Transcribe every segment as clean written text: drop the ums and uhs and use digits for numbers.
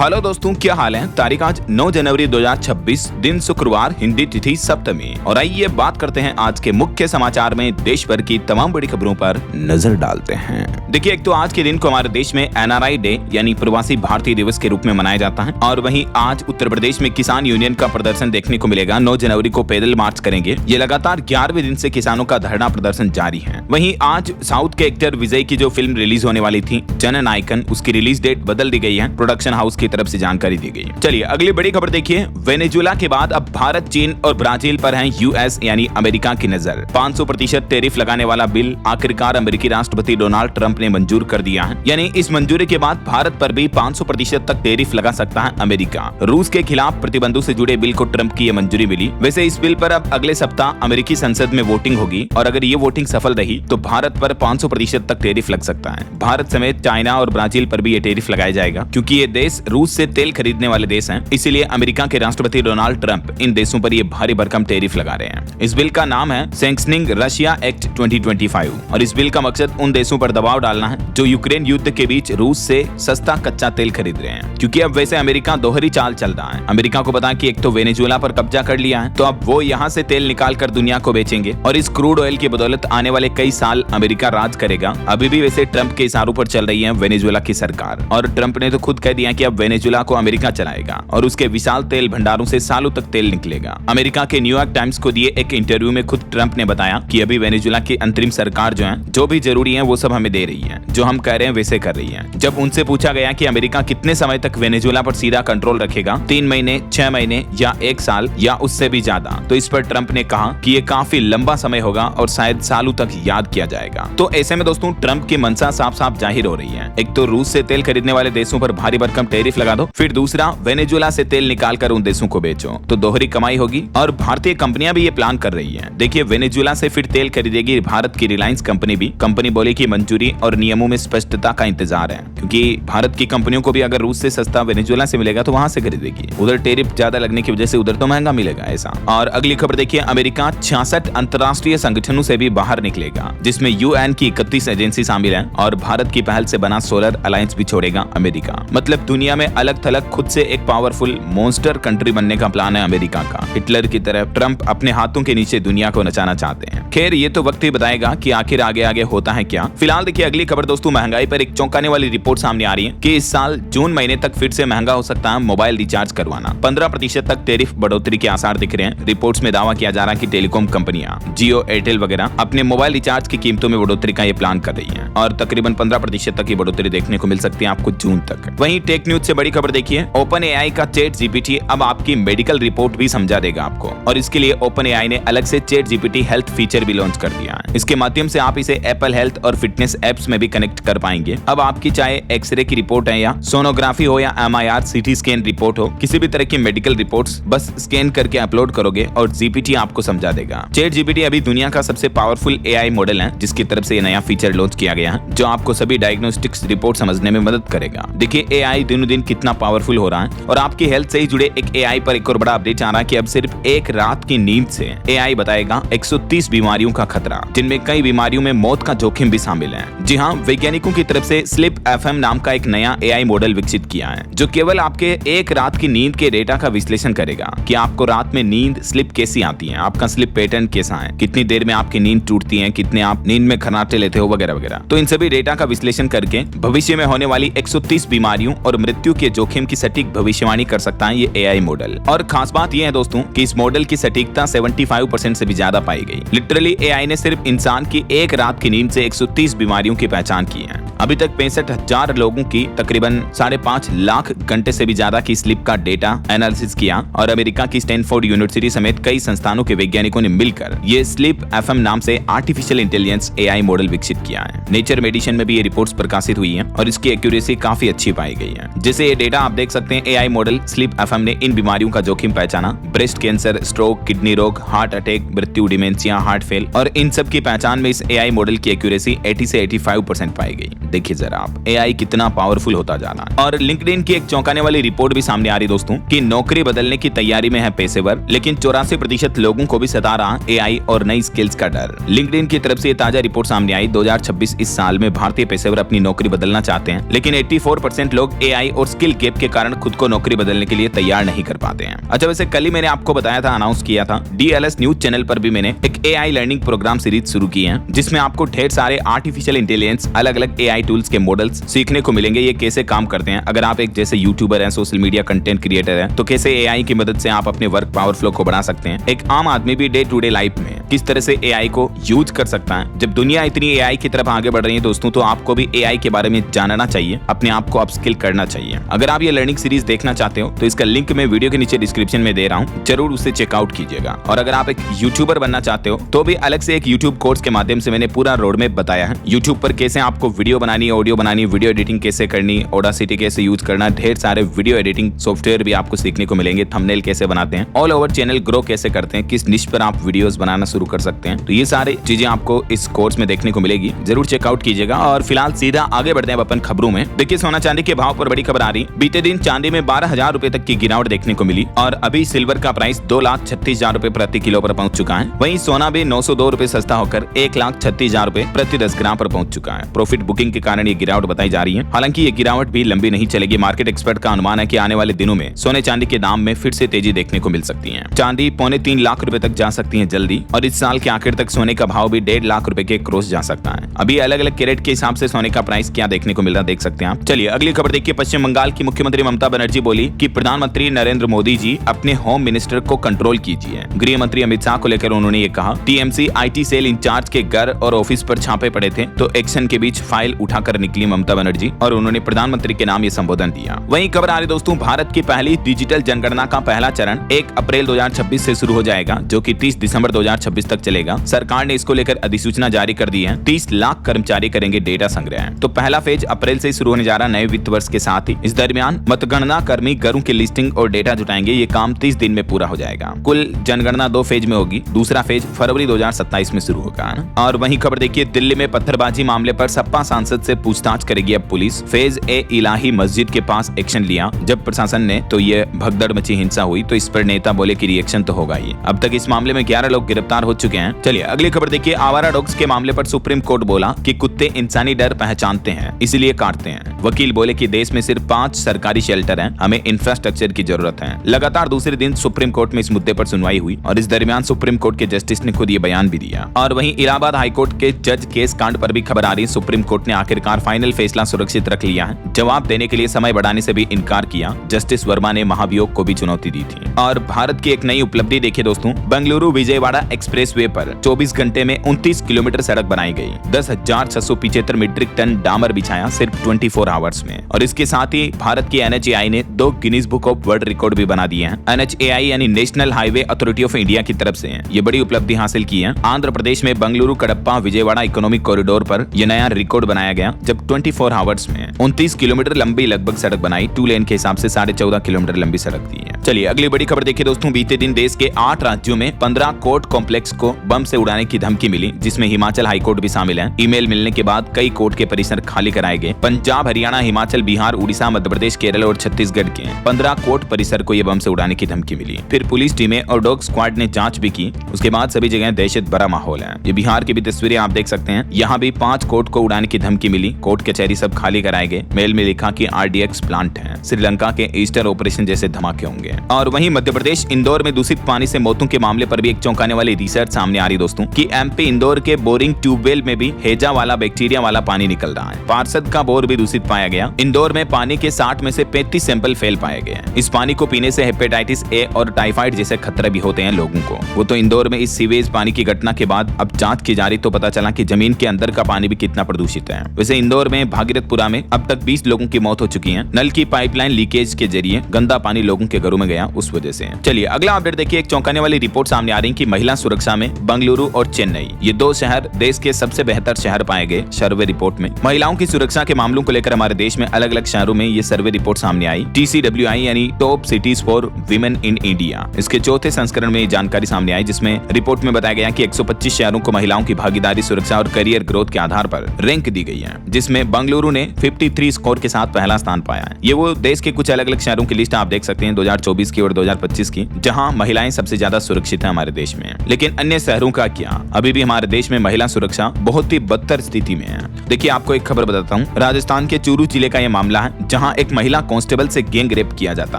Hello दोस्तों, क्या हाल है। तारीख आज 9 जनवरी 2026, दिन शुक्रवार, हिंदी तिथि सप्तमी। और आइए बात करते हैं आज के मुख्य समाचार में देश भर की तमाम बड़ी खबरों पर नजर डालते हैं। देखिए, एक तो आज के दिन को हमारे देश में NRI डे यानी प्रवासी भारतीय दिवस के रूप में मनाया जाता है। और वहीं आज उत्तर प्रदेश में किसान यूनियन का प्रदर्शन देखने को मिलेगा। 9 जनवरी को पैदल मार्च करेंगे। ये लगातार 11वें दिन से किसानों का धरना प्रदर्शन जारी है। वहीं आज साउथ के एक्टर विजय की जो फिल्म रिलीज होने वाली थी जननायकन, उसकी रिलीज डेट बदल दी गई है। प्रोडक्शन हाउस की तरफ से जानकारी दी गई। चलिए अगली बड़ी खबर देखिए। वेनेजुएला के बाद अब भारत, चीन और ब्राजील पर है US यानी अमेरिका की नजर। 500% टैरिफ लगाने वाला बिल आखिरकार अमेरिकी राष्ट्रपति डोनाल्ड ट्रंप ने मंजूर कर दिया है। यानी इस मंजूरी के बाद भारत पर भी 500% तक टैरिफ लगा सकता है अमेरिका। रूस के खिलाफ प्रतिबंधों से जुड़े बिल को ट्रंप की मंजूरी मिली। वैसे इस बिल पर अब अगले सप्ताह अमेरिकी संसद में वोटिंग होगी और अगर ये वोटिंग सफल रही तो भारत पर 500% तक टैरिफ लग सकता है। भारत समेत चाइना और ब्राजील पर भी ये टैरिफ लगाया जाएगा क्योंकि ये देश रूस से तेल खरीदने वाले देश हैं। इसीलिए अमेरिका के राष्ट्रपति डोनाल्ड ट्रंप इन देशों पर ये भारी भरकम टैरिफ लगा रहे हैं। इस बिल का नाम है सैंक्शनिंग रशिया एक्ट 2025 और इस बिल का मकसद उन देशों पर दबाव डालना है जो यूक्रेन युद्ध के बीच रूस से सस्ता कच्चा तेल खरीद रहे हैं। क्योंकि अब वैसे अमेरिका दोहरी चाल चल रहा है। अमेरिका को पता कि एक तो वेनेजुएला पर कब्जा कर लिया है तो अब वो यहाँ से तेल निकाल कर दुनिया को बेचेंगे और इस क्रूड ऑयल की बदौलत आने वाले कई साल अमेरिका राज करेगा। अभी भी वैसे ट्रंप के इशारों पर चल रही है वेनेजुएला की सरकार और ट्रंप ने तो खुद कह दिया कि अब वेनेजुएला को अमेरिका चलाएगा और उसके विशाल तेल भंडारों से सालों तक तेल निकलेगा। अमेरिका के न्यूयॉर्क टाइम्स को दिए एक इंटरव्यू में खुद ट्रंप ने बताया कि अभी वेनेजुएला की अंतरिम सरकार जो भी जरूरी है वो सब हमें दे रही है, जो हम कह रहे हैं वैसे कर रही है। जब उनसे पूछा गया कि अमेरिका कितने समय तक वेनेजुएला पर सीधा कंट्रोल रखेगा, 3 महीने, 6 महीने या 1 साल या उससे भी ज्यादा, तो इस पर ट्रंप ने कहा कि ये काफी लंबा समय होगा और शायद सालों तक याद किया जाएगा। तो ऐसे में दोस्तों ट्रंप की मंशा साफ साफ जाहिर हो रही है। एक तो रूस से तेल खरीदने वाले देशों पर भारी भरकम टैरिफ लगा दो, फिर दूसरा वेनेजुएला से तेल निकाल कर उन देशों को बेचो, तो दोहरी कमाई होगी। और भारतीय कंपनियां भी ये प्लान कर रही हैं। देखिए, वेनेजुएला से फिर तेल खरीदेगी भारत की रिलायंस कंपनी भी। कंपनी बोली कि मंजूरी और नियमों में स्पष्टता का इंतजार है क्योंकि भारत की कंपनियों को भी अगर रूस से सस्ता वेनेजुएला से मिलेगा तो वहां से खरीदेगी। उधर टैरिफ ज्यादा लगने की वजह से उधर तो महंगा मिलेगा ऐसा। और अगली खबर देखिए, अमेरिका 66 अंतर्राष्ट्रीय संगठनों से भी बाहर निकलेगा जिसमें UN की 31 एजेंसी शामिल है और भारत की पहल से बना सोलर अलायंस भी छोड़ेगा अमेरिका। मतलब दुनिया में अलग थलग खुद से एक पावरफुल मॉन्स्टर कंट्री बनने का प्लान है अमेरिका का। हिटलर की तरह ट्रंप अपने हाथों के नीचे दुनिया को नचाना चाहते हैं। खैर, ये तो वक्त ही बताएगा कि आखिर आगे आगे होता है क्या। फिलहाल देखिए अगली खबर दोस्तों, महंगाई पर एक चौंकाने वाली रिपोर्ट सामने आ रही है कि इस साल जून महीने तक फिर से महंगा हो सकता है मोबाइल रिचार्ज करवाना। 15% तक टैरिफ बढ़ोतरी के आसार दिख रहे हैं। रिपोर्ट्स में दावा किया जा रहा है कि टेलीकॉम कंपनियां जियो, एयरटेल वगैरह अपने मोबाइल रिचार्ज की कीमतों में बढ़ोतरी का ये प्लान कर रही है और तकरीबन 15% तक की बढ़ोतरी देखने को मिल सकती है आपको जून तक। वहीं टेक न्यूज से बड़ी खबर देखिए, OpenAI का ChatGPT अब आपकी मेडिकल रिपोर्ट भी समझा देगा आपको और इसके लिए OpenAI ने अलग से ChatGPT हेल्थ फीचर भी लॉन्च कर दिया है। इसके माध्यम से आप इसे एप्पल हेल्थ और फिटनेस एप्स में भी कनेक्ट कर पाएंगे। अब आपकी चाहे एक्सरे की रिपोर्ट है या सोनोग्राफी हो या MRI CT स्कैन रिपोर्ट हो, किसी भी तरह की मेडिकल रिपोर्ट्स बस स्कैन करके अपलोड करोगे और GPT आपको समझा देगा। ChatGPT अभी दुनिया का सबसे पावरफुल AI मॉडल है जिसकी तरफ से ये नया फीचर लॉन्च किया गया है जो आपको सभी डायग्नोस्टिक्स रिपोर्ट समझने में मदद करेगा। देखिए AI दिनों दिन कितना पावरफुल हो रहा है और आपकी हेल्थ से ही जुड़े एक AI पर एक और बड़ा अपडेट आ रहा है कि अब सिर्फ एक रात की नींद से AI बताएगा 130 बीमारियों का खतरा, जिनमें कई बीमारियों में मौत का जोखिम भी शामिल है। जी हाँ, वैज्ञानिकों की तरफ से स्लीप FM नाम का एक नया AI मॉडल विकसित किया है जो केवल आपके एक रात की नींद के डेटा का विश्लेषण करेगा कि आपको रात में नींद स्लिप कैसी आती है, आपका स्लिप पैटर्न कैसा है, कितनी देर में आपकी नींद टूटती है, कितने आप नींद में खर्राटे लेते हो वगैरह वगैरह। तो इन सभी डेटा का विश्लेषण करके भविष्य में होने वाली 130 बीमारियों और मृत्यु के जोखिम की सटीक भविष्यवाणी कर सकता है ये AI मॉडल। और खास बात यह है दोस्तों कि इस मॉडल की सटीकता 75% से भी ज्यादा पाई गई। लिटरली AI ने सिर्फ इंसान की एक रात की नींद से 130 बीमारियों की पहचान की है। अभी तक 65,000 लोगों की तकरीबन 5.5 लाख घंटे से भी ज्यादा की स्लीप का डेटा एनालिसिस किया और अमेरिका की स्टैनफोर्ड यूनिवर्सिटी समेत कई संस्थानों के वैज्ञानिकों ने मिलकर ये स्लीप FM नाम से आर्टिफिशियल इंटेलिजेंस AI मॉडल विकसित किया है। नेचर मेडिसिन में भी ये रिपोर्ट्स प्रकाशित हुई हैं और इसकी एक्यूरेसी काफी अच्छी पाई गई है। जैसे ये डेटा आप देख सकते हैं, AI मॉडल स्लीप FM ने इन बीमारियों का जोखिम पहचाना, ब्रेस्ट कैंसर, स्ट्रोक, किडनी रोग, हार्ट अटैक, मृत्यु, डिमेंशिया, हार्ट फेल, और इन सब की पहचान में इस AI मॉडल की एक्यूरेसी 80 से 85% पाई गई। देखिए जरा आप AI कितना पावरफुल होता जा रहा है। और लिंक्डइन की एक चौंकाने वाली रिपोर्ट भी सामने आ रही दोस्तों कि नौकरी बदलने की तैयारी में है पेशेवर, लेकिन 84% लोगों को भी सता रहा AI और नई स्किल्स का डर। लिंक्डइन की तरफ से ये ताजा रिपोर्ट सामने आई। 2026 इस साल में भारतीय पेशेवर अपनी नौकरी बदलना चाहते हैं, लेकिन 84% लोग AI और स्किल गैप के कारण खुद को नौकरी बदलने के लिए तैयार नहीं कर पाते हैं। अच्छा, वैसे कल ही मैंने आपको बताया था, अनाउंस किया था, DLS न्यूज चैनल पर भी मैंने एक AI लर्निंग प्रोग्राम सीरीज शुरू की है, जिसमें आपको ढेर सारे आर्टिफिशियल इंटेलिजेंस अलग अलग AI टूल्स के मॉडल्स सीखने को मिलेंगे। ये कैसे काम करते हैं, अगर आप एक जैसे यूट्यूबर हैं, सोशल मीडिया कंटेंट क्रिएटर हैं, तो कैसे AI की मदद से आप अपने वर्क पावर फ्लो को बढ़ा सकते हैं। एक आम आदमी भी डे टू डे लाइफ में किस तरह से AI को यूज कर सकता है। जब दुनिया इतनी AI की तरफ आगे बढ़ रही है दोस्तों, तो आपको भी AI के बारे में जानना चाहिए, अपने आप को अपस्किल करना चाहिए। अगर आप ये लर्निंग सीरीज देखना चाहते हो तो इसका लिंक मैं वीडियो के नीचे डिस्क्रिप्शन में दे रहा हूँ, जरूर उसे चेकआउट कीजिएगा। और अगर आप एक यूट्यूबर बनना चाहते हो तो भी अलग से एक यूट्यूब कोर्स के माध्यम से मैंने पूरा रोड मैप बताया है। यूट्यूब पर कैसे आपको वीडियो बनानी, ऑडियो बनानी, वीडियो एडिटिंग कैसे करनी, ऑडासिटी कैसे यूज करना, ढेर सारे वीडियो एडिटिंग सॉफ्टवेयर भी आपको सीखने को मिलेंगे, थंबनेल कैसे बनाते हैं, ऑल ओवर चैनल ग्रो कैसे करते हैं, किस निश पर आप वीडियोस बनाना शुरू कर सकते हैं। तो ये सारी चीजें आपको इस कोर्स में देखने को मिलेगी, जरूर चेकआउट कीजिएगा। और फिलहाल सीधा आगे बढ़ते हैं अपन खबरों में। देखिए, सोना चांदी के भाव पर बड़ी खबर आ रही। बीते दिन चांदी में 12,000 रुपए तक की गिरावट देखने को मिली और अभी सिल्वर का प्राइस 2,36,000 रुपए प्रति किलो पर पहुंच चुका है। वहीं सोना भी 902 रुपए सस्ता होकर 1,36,000 रुपए प्रति 10 ग्राम पर पहुंच चुका है। प्रॉफिट बुकिंग के कारण ये गिरावट बताई जा रही है। हालांकि ये गिरावट भी लंबी नहीं चलेगी। मार्केट एक्सपर्ट का अनुमान है कि आने वाले दिनों में सोने चांदी के दाम में फिर से तेजी देखने को मिल सकती है। चांदी 2.25 लाख रुपए तक जा सकती है जल्दी, और इस साल के आखिर तक सोने का भाव भी 1.5 लाख रुपए के क्रॉस जा सकता है। अभी अलग अलग कैरेट के हिसाब से सोने का प्राइस क्या देखने को मिल रहा है, देख सकते हैं आप। चलिए अगली खबर देखिए। पश्चिम बंगाल की मुख्यमंत्री ममता बनर्जी बोली कि प्रधानमंत्री नरेंद्र मोदी जी अपने होम मिनिस्टर को कंट्रोल कीजिए। गृह मंत्री अमित शाह को लेकर उन्होंने ये कहा। TMC IT सेल इंचार्ज के घर और ऑफिस पर छापे पड़े थे, तो एक्शन के बीच फाइल उठाकर निकली ममता बनर्जी और उन्होंने प्रधानमंत्री के नाम ये संबोधन दिया। वहीं खबर आ रही दोस्तों, भारत की पहली डिजिटल जनगणना का पहला चरण 1 अप्रैल 2026 से शुरू हो जाएगा, जो कि 30 दिसंबर 2026 तक चलेगा। सरकार ने इसको लेकर अधिसूचना जारी कर दी है। 30 लाख कर्मचारी करेंगे डेटा संग्रह। तो पहला फेज अप्रैल से शुरू होने जा रहा नए वित्त वर्ष के साथ ही। इस दरमियान मतगणना कर्मी घरों की लिस्टिंग और डेटा जुटाएंगे। ये काम 30 दिन में पूरा हो जाएगा। कुल जनगणना 2 फेज में होगी। दूसरा फेज फरवरी 2027 में शुरू होगा। और वहीं खबर देखिए, दिल्ली में पत्थरबाजी मामले पर सपा सांसद से पूछताछ करेगी अब पुलिस। फेज ए इलाही मस्जिद के पास एक्शन लिया जब प्रशासन ने, तो ये भगदड़ मची हिंसा हुई, तो इस पर नेता बोले कि रिएक्शन तो होगा ही। अब तक इस मामले में 11 लोग गिरफ्तार हो चुके हैं। चलिए अगली खबर देखिए। आवारा डॉग्स के मामले पर सुप्रीम कोर्ट बोला कि कुत्ते इंसानी डर पहचानते हैं, इसलिए काटते हैं। वकील बोले कि देश में सिर्फ 5 सरकारी शेल्टर हैं, हमें इंफ्रास्ट्रक्चर की जरूरत है। लगातार दूसरे दिन सुप्रीम कोर्ट में इस मुद्दे पर सुनवाई हुई और इस दरमियान सुप्रीम कोर्ट के जस्टिस ने खुद ये बयान भी दिया। और वहीं इलाहाबाद हाईकोर्ट के जज केस कांड पर भी खबर आ रही। सुप्रीम कोर्ट ने आखिरकार फाइनल फैसला सुरक्षित रख लिया है। जवाब देने के लिए समय बढ़ाने से भी इनकार किया। जस्टिस वर्मा ने महाभियोग को भी चुनौती दी थी। और भारत की एक नई उपलब्धि देखिए दोस्तों, बेंगलुरु विजयवाड़ा एक्सप्रेसवे पर 24 घंटे में 29 किलोमीटर सड़क बनाई गई। 10,675 मीट्रिक टन डामर बिछाया सिर्फ 24 आवर्स में। और इसके साथ ही भारत की NHAI ने 2 Guinness book of world record भी बना दिए हैं। NHAI यानी national highway authority of India की तरफ से ये बड़ी उपलब्धि हासिल की है। आंध्र प्रदेश में बेंगलुरु कडप्पा विजयवाड़ा इकोनॉमिक कॉरिडोर पर यह नया रिकॉर्ड बनाया गया, जब 24 आवर्स में 29 किलोमीटर लंबी लगभग सड़क बनाई। 2 लेन के हिसाब से 14.5 किलोमीटर लंबी सड़क दी है। चलिए अगली बड़ी खबर देखिए दोस्तों। बीते दिन देश के 8 राज्यों में 15 कोर्ट कॉम्प्लेक्स को बम से उड़ाने की धमकी मिली, जिसमें हिमाचल हाईकोर्ट भी शामिल है। ईमेल मिलने के बाद कई कोर्ट के परिसर खाली कराए गए। पंजाब, हरियाणा, हिमाचल, बिहार, उड़ीसा, मध्य प्रदेश, केरल और छत्तीसगढ़ के 15 कोर्ट परिसर को यह बम से उड़ाने की धमकी मिली। फिर पुलिस टीमें और डॉग स्क्वाड ने जांच भी की। उसके बाद सभी जगह दहशत भरा माहौल है। ये बिहार की भी तस्वीरें आप देख सकते हैं। यहाँ भी 5 कोर्ट को उड़ाने की धमकी मिली। कोर्ट कचहरी सब खाली कराए गए। मेल में लिखा कि RDX प्लांट है। श्रीलंका के ईस्टर ऑपरेशन जैसे धमाके होंगे। और वहीं मध्य प्रदेश इंदौर में दूषित पानी से मौतों के मामले पर भी एक चौंकाने वाली रिसर्च सामने आ रही दोस्तों कि MP इंदौर के बोरिंग ट्यूबवेल में भी हेजा वाला बैक्टीरिया वाला पानी निकल रहा है। पार्षद का बोर भी दूषित पाया गया। इंदौर में पानी के 60 में से 35 सैंपल फेल पाए गए। इस पानी को पीने से हेपेटाइटिस A और टाइफाइड जैसे खतरे भी होते हैं लोगों को। वो तो इंदौर में इस सीवेज पानी की घटना के बाद अब जांच की जा रही, तो पता चला कि जमीन के अंदर का पानी भी कितना प्रदूषित है। वैसे इंदौर में भागीरथपुरा में अब तक 20 लोगों की मौत हो चुकी है। नल की पाइपलाइन लीकेज के जरिए गंदा पानी लोगों के घरों में गया, उस वजह से। चलिए अगला अपडेट देखिए। एक चौंकाने वाली रिपोर्ट सामने आ रही कि महिला सुरक्षा में बेंगलुरु और चेन्नई, ये 2 शहर देश के सबसे बेहतर शहर पाए गए सर्वे रिपोर्ट में। महिलाओं की सुरक्षा के मामलों को लेकर हमारे देश में अलग अलग शहरों में ये सर्वे रिपोर्ट सामने आई। TCWI यानी top cities for women in India, इसके 4थे संस्करण में ये जानकारी सामने आई, जिसमें रिपोर्ट में बताया गया कि 125 शहरों को महिलाओं की भागीदारी, सुरक्षा और करियर ग्रोथ के आधार पर रैंक दी गई है, जिसमें बंगलुरु ने 53 स्कोर के साथ पहला स्थान पाया है। ये वो देश के कुछ अलग अलग शहरों की लिस्ट आप देख सकते हैं 2024 की और 2025 की, जहां महिलाएं सबसे ज्यादा सुरक्षित है हमारे देश में। लेकिन अन्य शहरों का क्या? अभी भी हमारे देश में महिला सुरक्षा बहुत ही बदतर स्थिति में है। देखिए आपको एक खबर बताता हूँ, राजस्थान के चूरू जिले का यह मामला है, जहाँ एक महिला कांस्टेबल से गैंग रेप किया जाता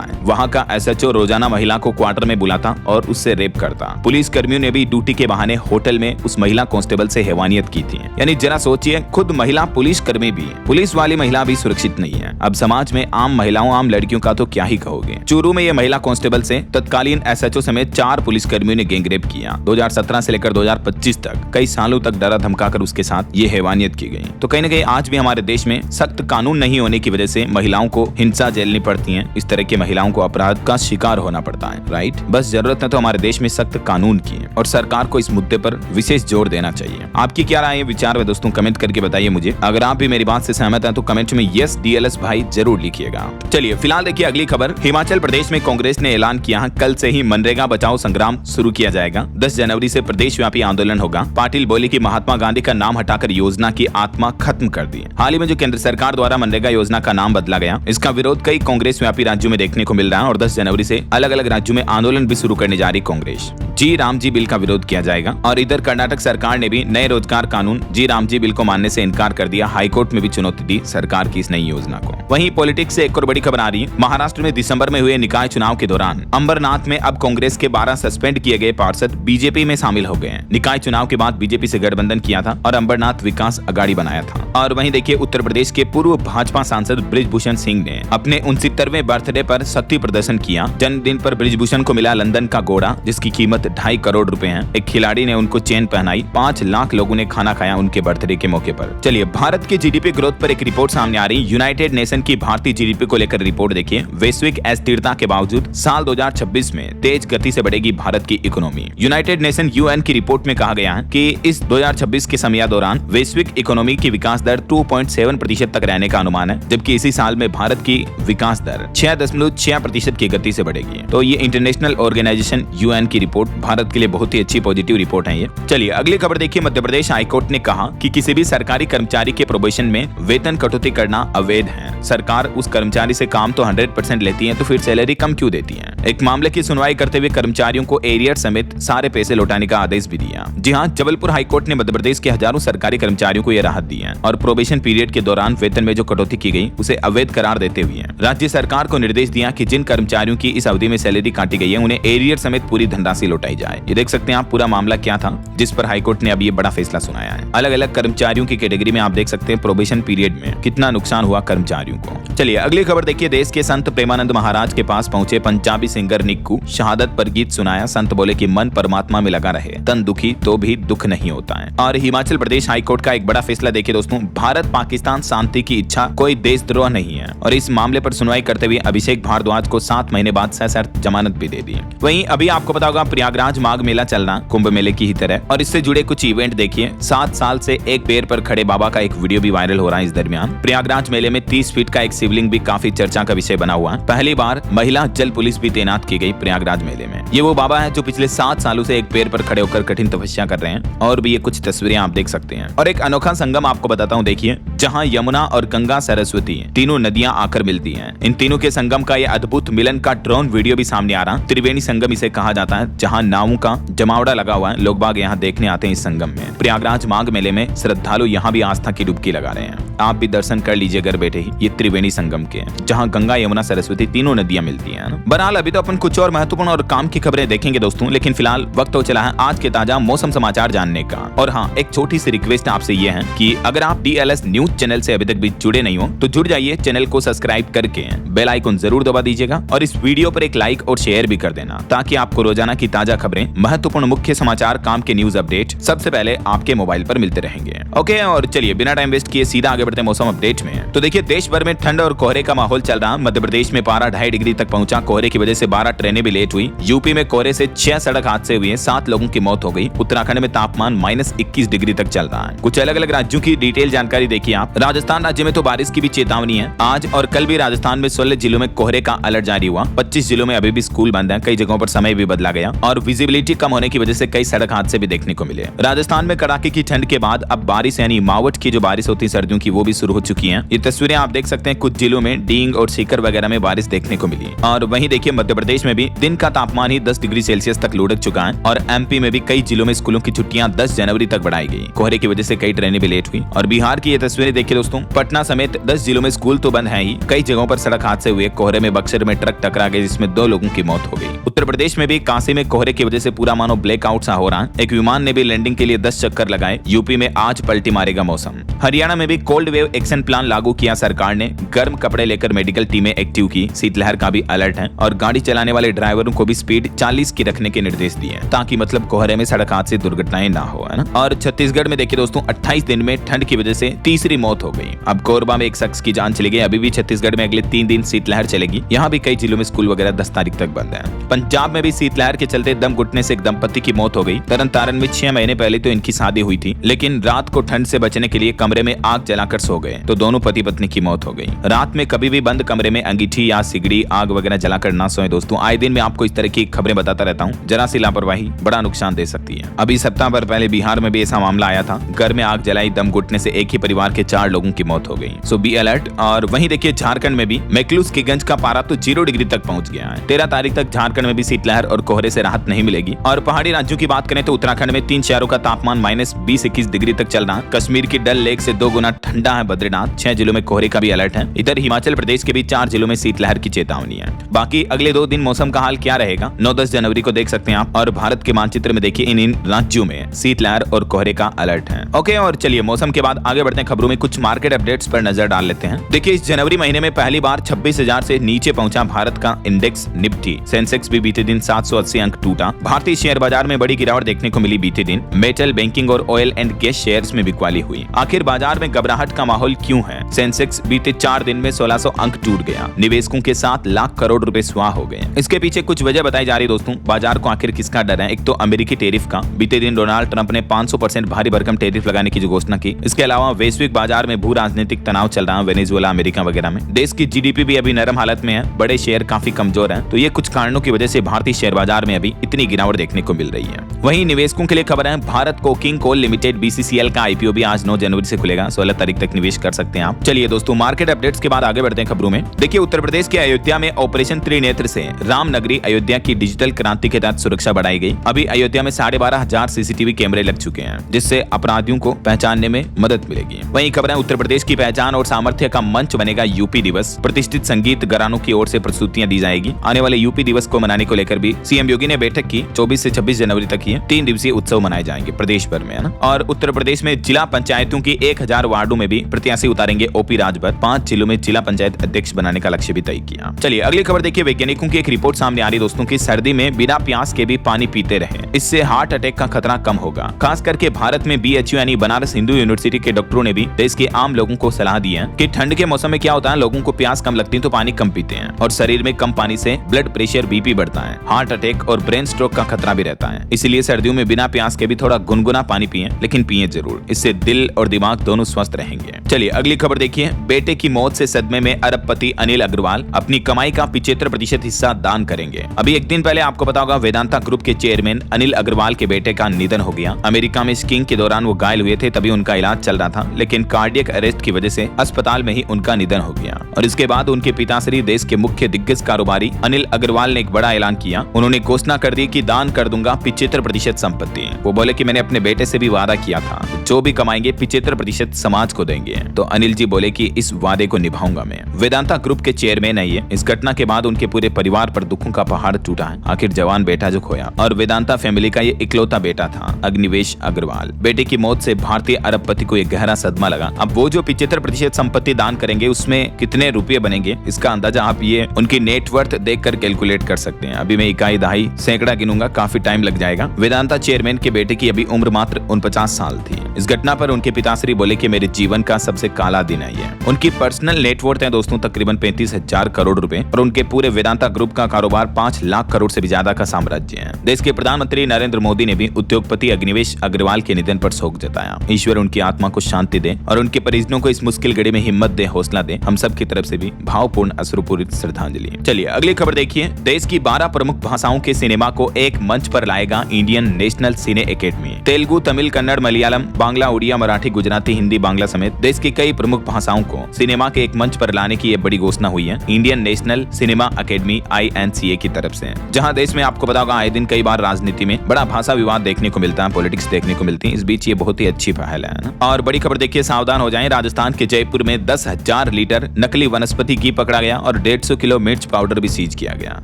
है। वहाँ का SHO रोजाना महिला को क्वार्टर में बुलाता और उससे रेप करता। पुलिस कर्मियों ने भी ड्यूटी के बहाने होटल में उस महिला कांस्टेबल से हैवानियत की थी। यानी जरा सोचिए, खुद महिला पुलिस कर्मी भी, पुलिस वाली महिला भी सुरक्षित नहीं है। अब समाज में आम महिलाओं, आम लड़कियों का तो क्या ही कहोगे। चूरू में यह महिला कांस्टेबल से तत्कालीन SHO समेत 4 पुलिस कर्मियों ने गैंग रेप किया। 2017 से लेकर 2025 तक कई सालों तक डरा धमकाकर उसके साथ ये हैवानियत की गई। तो कहीं ना कहीं आज भी हमारे देश में सख्त कानून नहीं होने की वजह से महिलाओं को हिंसा झेलनी पड़ती है। इस तरह की महिलाओं को अपराध का शिकार होना पड़ता है। राइट, बस जरूरत है तो हमारे देश में सख्त कानून की है और सरकार को इस मुद्दे पर विशेष जोर देना चाहिए। आपकी क्या राय है, विचार है दोस्तों, कमेंट करके बताइए मुझे। अगर आप भी मेरी बात से सहमत हैं तो कमेंट में यस DLS भाई जरूर लिखिएगा। चलिए फिलहाल देखिए अगली खबर। हिमाचल प्रदेश में कांग्रेस ने ऐलान किया, कल से ही मनरेगा बचाओ संग्राम शुरू किया जाएगा। 10 जनवरी से प्रदेश व्यापी आंदोलन होगा। पाटिल बोले कि महात्मा गांधी का नाम हटाकर योजना की आत्मा खत्म कर दी। हाल ही में जो केंद्र सरकार द्वारा मनरेगा योजना का नाम बदला गया, इसका विरोध कई कांग्रेस व्यापी राज्यों में देखने को मिल रहा है और 10 जनवरी से अलग अलग राज्यों में आंदोलन भी शुरू करने जा रही कांग्रेस। जी राम जी बिल का विरोध किया जाएगा। और इधर कर्नाटक सरकार ने भी नए रोजगार कानून जी राम जी बिल को मानने से इनकार कर दिया। हाईकोर्ट में भी चुनौती दी सरकार की इस नई योजना को। वहीं पॉलिटिक्स से एक और बड़ी खबर आ रही है। महाराष्ट्र में दिसंबर में हुए निकाय चुनाव के दौरान अंबरनाथ में अब कांग्रेस के 12 सस्पेंड किए गए पार्षद बीजेपी में शामिल हो गए हैं। निकाय चुनाव के बाद बीजेपी से गठबंधन किया था और अंबरनाथ विकास अघाड़ी बनाया था। और वहीं देखिए उत्तर प्रदेश के पूर्व भाजपा सांसद बृजभूषण सिंह ने अपने 69वें बर्थडे पर शक्ति प्रदर्शन किया। जन्मदिन पर बृजभूषण को मिला लंदन का घोड़ा, जिसकी कीमत 2.5 करोड़ रुपए है। एक खिलाड़ी ने उनको चेन पहनाई। 5 लाख लोगों ने खाना खाया उनके बर्थडे के मौके पर। चलिए भारत के GDP ग्रोथ पर एक रिपोर्ट सामने आ रही। यूनाइटेड नेशन की भारतीय GDP को लेकर रिपोर्ट देखिए। वैश्विक अस्थिरता के बावजूद साल 2026 में तेज गति से बढ़ेगी भारत की इकोनॉमी। यूनाइटेड नेशन UN की रिपोर्ट में कहा गया है कि इस 2026 के समय दौरान वैश्विक इकोनॉमी की विकास दर 2.7% तक रहने का अनुमान है, जबकि इसी साल में भारत की विकास दर 6.6% की गति से बढ़ेगी। तो ये इंटरनेशनल ऑर्गेनाइजेशन UN की रिपोर्ट भारत के लिए बहुत ही अच्छी पॉजिटिव रिपोर्ट है ये। चलिए अगली खबर देखिए। मध्य प्रदेश हाईकोर्ट ने कहा कि किसी भी सरकारी कर्मचारी के प्रोबेशन में वेतन कटौती करना अवैध है। सरकार उस कर्मचारी से काम तो 100% लेती है, तो फिर सैलरी कम क्यों देती है। एक मामले की सुनवाई करते हुए कर्मचारियों को एरियर समेत सारे पैसे लौटाने का आदेश भी दिया। जी हाँ, जबलपुर हाईकोर्ट ने मध्य प्रदेश के हजारों सरकारी कर्मचारियों को यह राहत दी है और प्रोबेशन पीरियड के दौरान वेतन में जो कटौती की गई उसे अवैध करार देते हुए राज्य सरकार को निर्देश दिया कि जिन कर्मचारियों की इस अवधि में सैलरी काटी गई है उन्हें एरियर समेत पूरी धनराशि लौटाई जाए। ये देख सकते हैं आप पूरा मामला क्या था जिस पर हाईकोर्ट ने अब ये बड़ा फैसला सुनाया है। अलग अलग कर्मचारियों की कैटेगरी में आप देख सकते हैं प्रोबेशन पीरियड में कितना नुकसान हुआ कर्मचारियों को। चलिए अगली खबर देखिए। देश के संत प्रेमानंद महाराज के पास पहुंचे पंजाबी सिंगर निक्कू, शहादत पर गीत सुनाया। संत बोले कि मन परमात्मा में लगा रहे, तन दुखी तो भी दुख नहीं होता है। और हिमाचल प्रदेश हाईकोर्ट का एक बड़ा फैसला देखिए दोस्तों। भारत पाकिस्तान शांति की इच्छा कोई देशद्रोह नहीं है और इस मामले पर सुनवाई करते हुए अभिषेक भारद्वाज को 7 महीने बाद सशर्त जमानत भी दे दी। वहीं अभी आपको पता होगा प्रयागराज माघ मेला चल रहा, कुंभ मेले की ही तरह, और इससे जुड़े कुछ इवेंट देखिए। 7 साल से एक पैर पर खड़े बाबा का एक वीडियो भी वायरल हो रहा है। इस दरमियान प्रयागराज मेले में 30 फीट का एक शिवलिंग भी काफी चर्चा का विषय बना हुआ है। पहली बार महिला जल पुलिस भी तैनात की गई प्रयागराज मेले में। ये वो बाबा है जो पिछले 7 सालों से एक पैर पर खड़े होकर कठिन तपस्या कर रहे हैं। और भी ये कुछ तस्वीरें आप देख सकते हैं। और एक अनोखा संगम आपको बताता हूँ देखिए, जहाँ यमुना और गंगा सरस्वती तीनों नदियां आकर मिलती हैं। इन तीनों के संगम का ये अद्भुत मिलन का ड्रोन वीडियो भी सामने आ रहा। त्रिवेणी संगम इसे कहा जाता है, जहाँ नावों का जमावड़ा लगा हुआ है। लोग बाग यहाँ देखने आते हैं इस संगम में। प्रयागराज माघ मेले में श्रद्धालु यहाँ भी आस्था की डुबकी लगा रहे हैं। आप भी दर्शन कर लीजिए घर बैठे ही। ये त्रिवेणी संगम के, जहाँ गंगा यमुना सरस्वती तीनों नदियां मिलती हैं। बहरहाल अभी तो अपन कुछ और महत्वपूर्ण और काम की खबरें देखेंगे दोस्तों, लेकिन फिलहाल वक्त हो चला है आज के ताजा मौसम समाचार जानने का। और हाँ, एक छोटी सी रिक्वेस्ट आपसे ये है कि अगर आप DLS न्यूज चैनल से अभी तक भी जुड़े नहीं हो तो जुड़ जाइए। चैनल को सब्सक्राइब करके बेल आइकन जरूर दबा दीजिएगा और इस वीडियो पर एक लाइक और शेयर भी कर देना, ताकि आपको रोजाना की ताजा खबरें, महत्वपूर्ण मुख्य समाचार, काम के न्यूज अपडेट सबसे पहले आपके मोबाइल पर मिलते रहेंगे। ओके, और चलिए बिना टाइम वेस्ट किए सीधा आगे बढ़ते मौसम अपडेट में। तो देखिए, देश भर में ठंड और कोहरे का माहौल चल रहा। मध्य प्रदेश में पारा 2.5 डिग्री तक पहुंचा। कोहरे की वजह से 12 ट्रेनें भी लेट हुई। यूपी में कोहरे से 6 सड़क हादसे हुए, 7 लोगों की मौत हो गई। उत्तराखंड में तापमान -21 डिग्री तक चल रहा है। कुछ अलग अलग राज्यों की डिटेल जानकारी देखिए आप। राजस्थान राज्य में तो बारिश की भी चेतावनी है। आज और कल भी राजस्थान में 16 जिलों में कोहरे का अलर्ट जारी हुआ। 25 जिलों में अभी भी स्कूल बंद है। कई जगहों पर समय भी बदला गया और विजिबिलिटी कम होने की वजह से कई सड़क हादसे भी देखने को मिले। राजस्थान में कड़ाके की ठंड के बाद अब बारिश यानी मावठ की की जो बारिश होती है सर्दियों की वो भी शुरू हो चुकी है। ये तस्वीरें आप देख सकते हैं, कुछ जिलों में डींग और सीकर वगैरह में बारिश देखने को मिली। और वहीं देखिए मध्य प्रदेश में भी दिन का तापमान ही 10 डिग्री सेल्सियस तक लुढ़क चुका है। और एमपी में भी कई जिलों में स्कूलों की छुट्टियां 10 जनवरी तक बढ़ाई गई। कोहरे की वजह से कई ट्रेनें भी लेट हुई। और बिहार की ये तस्वीरें देखिए दोस्तों, पटना समेत 10 जिलों में स्कूल तो बंद है ही, कई जगहों पर सड़क हादसे हुए। कोहरे में बक्सर में ट्रक टकरा गए जिसमें 2 लोगों की मौत हो गई। उत्तर प्रदेश में भी काशी में कोहरे की वजह से पूरा मानो ब्लैकआउट सा हो रहा है। एक विमान ने भी लैंडिंग के लिए 10 चक्कर लगाए। यूपी में आज पलटी मारेगा मौसम। हरियाणा में भी कोल्ड वेव एक्शन प्लान लागू किया सरकार ने। गर्म कपड़े लेकर मेडिकल टीमें एक्टिव की। शीतलहर का भी अलर्ट है और गाड़ी चलाने वाले ड्राइवरों को भी स्पीड 40 की रखने के निर्देश दिए ताकि मतलब कोहरे में सड़क हादसे दुर्घटनाएं ना हो, है ना। और छत्तीसगढ़ में देखिए दोस्तों 28 दिन में ठंड की वजह से तीसरी मौत हो गई। अब कोरबा में एक शख्स की जान चली गई। अभी भी छत्तीसगढ़ में अगले 3 दिन शीतलहर चलेगी। यहाँ भी कई जिलों में स्कूल वगैरह 10 तारीख तक बंद है। पंजाब में भी शीतलहर के चलते दम घुटने से एक दंपति की मौत हो गई। तरन में 6 महीने पहले तो इनकी शादी हुई थी, लेकिन रात को ठंड से बचने के लिए कमरे में आग जलाकर सो गए तो दोनों पति पत्नी की मौत हो गई। रात में कभी भी बंद कमरे में अंगीठी या सिगड़ी आग वगैरह जलाकर ना सोए दोस्तों। आए दिन मैं आपको इस तरह की खबरें बताता रहता हूँ। जरा सी लापरवाही बड़ा नुकसान दे सकती है। अभी सप्ताह भर पहले बिहार में भी ऐसा मामला आया था। घर में आग जलाई, दम घुटने से एक ही परिवार के 4 लोगों की मौत हो गई। सो बी अलर्ट। और वहीं देखिए झारखंड में भी मैक्लूस्कीगंज का पारा तो 0 डिग्री तक पहुंच गया है। 13 तारीख तक झारखंड में भी शीतलहर और कोहरे से राहत नहीं मिलेगी। और पहाड़ी राज्यों की बात करें तो उत्तराखंड में 3 शहरों का तापमान -20-21 डिग्री तक चल रहा है। कश्मीर की डल लेक से 2 गुना ठंडा है बद्रीनाथ। 6 जिलों में कोहरे का भी अलर्ट है। इधर हिमाचल प्रदेश के भी 4 जिलों में शीतलहर की चेतावनी है। बाकी अगले 2 दिन मौसम का हाल क्या रहेगा 9-10 जनवरी को देख सकते हैं आप। और भारत के मानचित्र में देखिए इन राज्यों में शीतलहर और कोहरे का अलर्ट है। ओके, और चलिए मौसम के बाद आगे बढ़ते हैं खबरों में। कुछ मार्केट अपडेट्स पर नजर डाल लेते हैं। देखिए इस जनवरी महीने में पहली बार 26,000 से नीचे पहुंचा भारत का इंडेक्स निफ्टी। सेंसेक्स भी बीते दिन 780 अंक टूटा। भारतीय शेयर बाजार में बड़ी गिरावट देखने को मिली बीते दिन। मेटल, बैंकिंग और ऑयल एंड गैस शेयर्स में बिकवाली हुई। आखिर बाजार में घबराहट का माहौल क्यों है? सेंसेक्स बीते 4 दिन में 1600 अंक टूट गया। निवेशकों के 7 लाख करोड़ रुपए स्वाह हो गए। इसके पीछे कुछ वजह बताई जा रही दोस्तों। बाजार को आखिर किसका डर है? एक तो अमेरिकी टैरिफ का। बीते दिन डोनाल्ड ट्रंप ने 500% भारी भरकम टैरिफ लगाने की जो घोषणा की। इसके अलावा वैश्विक बाजार में भू राजनीतिक तनाव चल रहा है वेनेजुएला, अमेरिका वगैरह में। देश की जीडीपी भी अभी नरम हालत में है। बड़े शेयर काफी कमजोर हैं। तो ये कुछ कारणों की वजह से भारतीय शेयर बाजार में अभी इतनी गिरावट देखने को मिल रही है। वहीं निवेशकों के लिए खबर है, Bharat coking coal limited BCCL का IPO भी आज 9 जनवरी से खुलेगा। 16 तारीख तक निवेश कर सकते हैं आप। चलिए दोस्तों मार्केट अपडेट्स के बाद आगे बढ़ते हैं खबरों में। देखिए उत्तर प्रदेश के अयोध्या में ऑपरेशन त्रिनेत्र से रामनगरी अयोध्या की डिजिटल क्रांति के तहत सुरक्षा बढ़ाई गई। अभी अयोध्या में 12,500 CCTV कैमरे लग चुके हैं, जिससे अपराधियों को पहचानने में मदद मिलेगी। वहीं खबर है, उत्तर प्रदेश की पहचान और सामर्थ्य का मंच बनेगा यूपी दिवस। प्रतिष्ठित संगीत घरानों की ओर से प्रस्तुतियां दी जाएगी। आने वाले यूपी दिवस को मनाने को लेकर भी सीएम योगी ने बैठक की। 24 से 26 जनवरी तक ये 3 दिवसीय उत्सव मनाए जाएंगे प्रदेश भर में, है ना। और उत्तर प्रदेश में जिला पंचायतों की 1000 वार्डों में भी प्रत्याशी उतारेंगे OP राजभर। 5 जिलों में जिला पंचायत अध्यक्ष बनाने का लक्ष्य भी तय किया। चलिए अगली खबर देखिए। वैज्ञानिकों की एक रिपोर्ट सामने आ रही दोस्तों की सर्दी में बिना प्यास के भी पानी पीते रहे, इससे हार्ट अटैक का खतरा कम होगा। खास करके भारत में BHU यानी बनारस हिंदू यूनिवर्सिटी के डॉक्टरों ने भी देश के आम लोगों को सलाह दी है कि ठंड के मौसम में क्या होता है, लोगों को प्यास कम लगती है तो पानी कम पीते हैं और शरीर में कम पानी से ब्लड प्रेशर BP बढ़ता है, हार्ट अटैक और ब्रेन स्ट्रोक का खतरा भी रहता है। इसलिए सर्दियों में बिना प्यास के भी थोड़ा गुनगुना पानी पिए, लेकिन पिए जरूर। इससे दिल और दिमाग दोनों स्वस्थ रहेंगे। चलिए अगली खबर देखिए। बेटे की मौत से सदमे में अरबपति अनिल अग्रवाल अपनी कमाई का 75% हिस्सा दान करेंगे। अभी एक दिन पहले आपको पता होगा वेदांता ग्रुप के चेयरमैन अनिल अग्रवाल के बेटे का निधन हो गया। अमेरिका में स्कीइंग के दौरान वो घायल हुए थे, तभी उनका इलाज चल रहा था, लेकिन कार्डियक अरेस्ट की वजह से अस्पताल में ही उनका निधन हो गया। और इसके बाद उनके पिताश्री देश के मुख्य दिग्गज कारोबारी अनिल अग्रवाल ने एक बड़ा ऐलान किया। उन्होंने घोषणा कर दी कि दान कर दूंगा 75% संपत्ति। वो बोले कि मैंने अपने बेटे से भी वादा किया था, जो भी कमाएंगे 75% समाज को देंगे। तो अनिल जी बोले कि इस वादे को निभाऊंगा मैं। वेदांता ग्रुप के चेयरमैन है ये। इस घटना के बाद उनके पूरे परिवार पर दुखों का पहाड़ टूटा है। आखिर जवान बेटा जो खोया, और वेदांता फैमिली का ये इकलौता बेटा था अग्निवेश अग्रवाल। बेटे की मौत से भारतीय अरबपति को एक गहरा सदमा लगा। अब वो जो 75% संपत्ति दान करेंगे उसमें कितने रुपए बनेंगे, इसका अंदाजा आप ये उनकी नेटवर्थ देखकर कैलकुलेट कर सकते हैं। अभी मैं इकाई दहाई सैकड़ा गिनूंगा, काफी टाइम लग जाएगा। वेदांता चेयरमैन के बेटे की अभी उम्र मात्र 49 साल थी। इस घटना पर उनके पिताश्री बोले कि मेरे जीवन का सबसे काला दिन है ये। उनकी पर्सनल नेटवर्थ है दोस्तों तकरीबन 35,000 करोड़ रुपए और उनके पूरे वेदांता ग्रुप का कारोबार 5 लाख करोड़ से भी ज्यादा का साम्राज्य है। देश के प्रधानमंत्री नरेंद्र मोदी ने भी उद्योगपति अग्निवेश अग्रवाल के निधन पर शोक जताया। ईश्वर उनकी आत्मा को शांति दे और उनके परिजनों को इस मुश्किल घड़ी में हिम्मत दे, हौसला दे। हम सब की तरफ से भी भावपूर्ण अश्रुपूरित श्रद्धांजलि। चलिए अगली खबर देखिए। देश की 12 प्रमुख भाषाओं के सिनेमा को एक मंच पर लाएगा इंडियन इंडियन नेशनल सिने एकेडमी। तेलुगु, तमिल, कन्नड़, मलयालम, बांग्ला, उड़िया, मराठी, गुजराती, हिंदी, बांग्ला समेत देश की कई प्रमुख भाषाओं को सिनेमा के एक मंच पर लाने की ये बड़ी घोषणा हुई है Indian national cinema academy INCA की तरफ से। जहां देश में आपको पता होगा आए दिन कई बार राजनीति में बड़ा भाषा विवाद देखने को मिलता है, पॉलिटिक्स देखने को मिलती है। इस बीच ये बहुत ही अच्छी पहल है ना? और बड़ी खबर देखिए, सावधान हो जाएं, राजस्थान के जयपुर में 10,000 लीटर नकली वनस्पति घी पकड़ा गया और 150 किलो मिर्च पाउडर भी सीज किया गया।